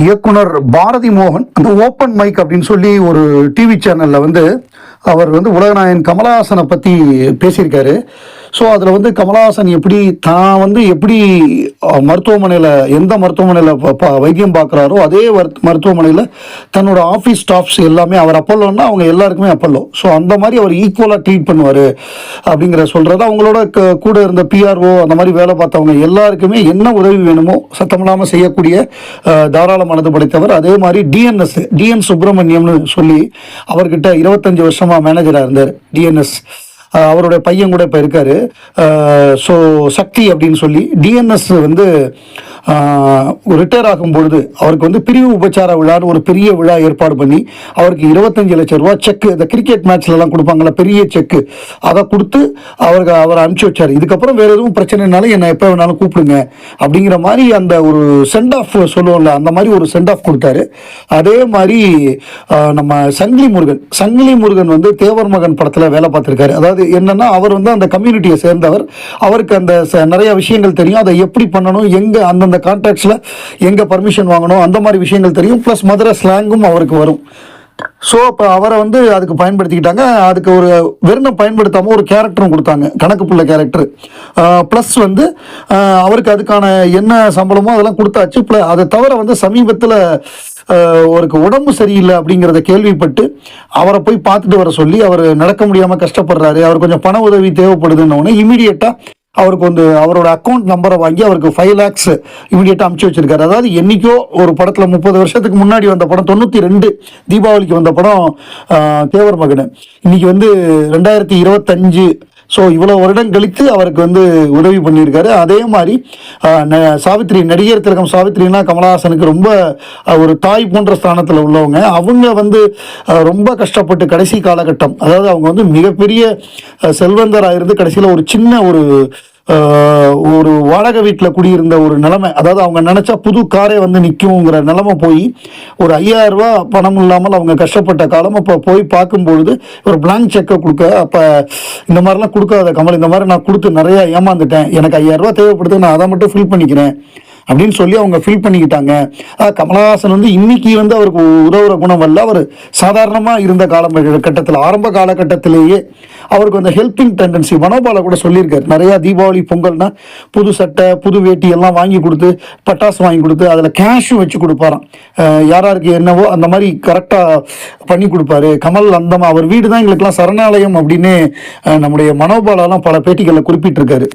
இயக்குனர் பாரதி மோகன் அந்த ஓப்பன் மைக் அப்படின்னு சொல்லி ஒரு டிவி சேனலில் அவர் உலகநாயகன் கமலஹாசனை பற்றி பேசியிருக்காரு. ஸோ அதில் கமலஹாசன் எப்படி மருத்துவமனையில் எந்த மருத்துவமனையில் வைத்தியம் பார்க்குறாரோ அதே மருத்துவமனையில் தன்னோட ஆஃபீஸ் ஸ்டாஃப்ஸ் எல்லாமே அவர் அப்பல்லோன்னா அவங்க எல்லாருக்குமே அப்பல்லோ. ஸோ அந்த மாதிரி அவர் ஈக்குவலாக ட்ரீட் பண்ணுவார் அப்படிங்கிற சொல்கிறது. அவங்களோட கூட இருந்த பிஆர்ஓ அந்த மாதிரி வேலை பார்த்தவங்க எல்லாருக்குமே என்ன உதவி வேணுமோ சத்தமில்லாமல் செய்யக்கூடிய தாராள மனது படைத்தவர். அதே மாதிரி டிஎன் சுப்பிரமணியம்னு சொல்லி அவர்கிட்ட 25 வருஷமாக மேனேஜராக இருந்தார் டிஎன்எஸ். அவருடைய பையன் கூட இப்போ இருக்காரு. ஸோ சக்தி அப்படின்னு சொல்லி டிஎன்எஸ் ரிட்டையர் ஆகும் பொழுது அவருக்கு பிரிவு உபச்சார விழான்னு ஒரு பெரிய விழா ஏற்பாடு பண்ணி அவருக்கு 25 லட்சம் ரூபா செக்கு, இந்த கிரிக்கெட் மேட்ச்லலாம் கொடுப்பாங்களா பெரிய செக்கு, அதை கொடுத்து அவர் அனுப்பிச்சி வச்சார். இதுக்கப்புறம் வேறு எதுவும் பிரச்சனைனாலும் என்னை எப்போ வேணாலும் கூப்பிடுங்க அப்படிங்கிற மாதிரி அந்த ஒரு சென்ட் ஆஃப் சொல்லுவோம்ல, அந்த மாதிரி ஒரு சென்ட் ஆஃப் கொடுத்தாரு. அதே மாதிரி நம்ம சங்கிலி முருகன் தேவர் மகன் படத்தில் வேலை பார்த்துருக்காரு. அதாவது என்னன்னா அவர் அந்த கம்யூனிட்டியை சேர்ந்தவர். அவருக்கு அந்த நிறைய விஷயங்கள் தெரியும். அதை எப்படி பண்ணணும், எங்கே அந்தந்த கான்டாக்ட்ஸில் எங்கே பர்மிஷன் வாங்கணும், அந்த மாதிரி விஷயங்கள் தெரியும். ப்ளஸ் மதுரை ஸ்லாங்கும் அவருக்கு வரும். ஸோ அப்போ அவரை அதுக்கு பயன்படுத்திக்கிட்டாங்க. அதுக்கு ஒரு வெறும் பயன்படுத்தாமல் ஒரு கேரக்டரும் கொடுத்தாங்க, கணக்கு பிள்ளை கேரக்டர். ப்ளஸ் அவருக்கு அதுக்கான என்ன சம்பளமோ அதெல்லாம் கொடுத்தாச்சு. அதை தவிர சமீபத்தில் அவருக்கு உடம்பு சரியில்லை அப்படிங்கிறத கேள்விப்பட்டு அவரை போய் பார்த்துட்டு வர சொல்லி, அவர் நடக்க முடியாமல் கஷ்டப்படுறாரு, அவர் கொஞ்சம் பண உதவி தேவைப்படுதுன்னு இமீடியட்டாக அவருக்கு அவரோட அக்கௌண்ட் நம்பரை வாங்கி அவருக்கு 5 lakhs இமீடியட்டாக அனுப்பிச்சு வச்சிருக்காரு. அதாவது என்னைக்கோ ஒரு படத்தில் 30 வருஷத்துக்கு முன்னாடி வந்த படம் 92 தீபாவளிக்கு வந்த படம் தேவர் மகன். இன்னைக்கு 2025. ஸோ இவ்வளோ வருடம் கழித்து அவருக்கு உதவி பண்ணியிருக்காரு. அதே மாதிரி சாவித்ரி, நடிகர் திலகம் சாவித்ரினா கமலஹாசனுக்கு ரொம்ப ஒரு தாய் போன்ற ஸ்தானத்தில் உள்ளவங்க. அவங்க ரொம்ப கஷ்டப்பட்டு கடைசி காலகட்டம், அதாவது அவங்க மிகப்பெரிய செல்வந்தராக இருந்து கடைசியில் ஒரு சின்ன ஒரு வாடகை வீட்டில் குடியிருந்த ஒரு நிலைமை, அதாவது அவங்க நினச்சா புது காரே நிற்குங்கிற நிலைமை போய் ஒரு 5000 ரூபா பணம் இல்லாமல் அவங்க கஷ்டப்பட்ட காலம். அப்போ போய் பார்க்கும்பொழுது ஒரு பிளாங்க் செக்கை கொடுக்க, அப்போ இந்த மாதிரிலாம் கொடுக்காத கமல், இந்த மாதிரி நான் கொடுத்து நிறையா ஏமாந்துட்டேன், எனக்கு 5000 ரூபா தேவைப்படுது, நான் அதை மட்டும் ஃபில் பண்ணிக்கிறேன் அப்படின்னு சொல்லி அவங்க ஃபீல் பண்ணிக்கிட்டாங்க. கமலஹாசன் இன்னைக்கு அவருக்கு உதவுற குணம் அல்ல, அவர் சாதாரணமாக இருந்த காலகட்டத்தில், ஆரம்ப காலகட்டத்திலேயே அவருக்கு அந்த ஹெல்பிங் டெண்டன்சி. மனோபால கூட சொல்லியிருக்காரு, நிறையா தீபாவளி பொங்கல்னா புது சட்டை புது வேட்டி எல்லாம் வாங்கி கொடுத்து, பட்டாசு வாங்கி கொடுத்து, அதில் கேஷும் வச்சு கொடுப்பாராம். யாராருக்கு என்னவோ அந்த மாதிரி கரெக்டாக பண்ணி கொடுப்பாரு கமல். அவர் வீடு தான் எங்களுக்கெல்லாம் சரணாலயம் அப்படின்னு நம்முடைய மனோபாலெல்லாம் பல பேட்டிகளில் குறிப்பிட்டிருக்காரு.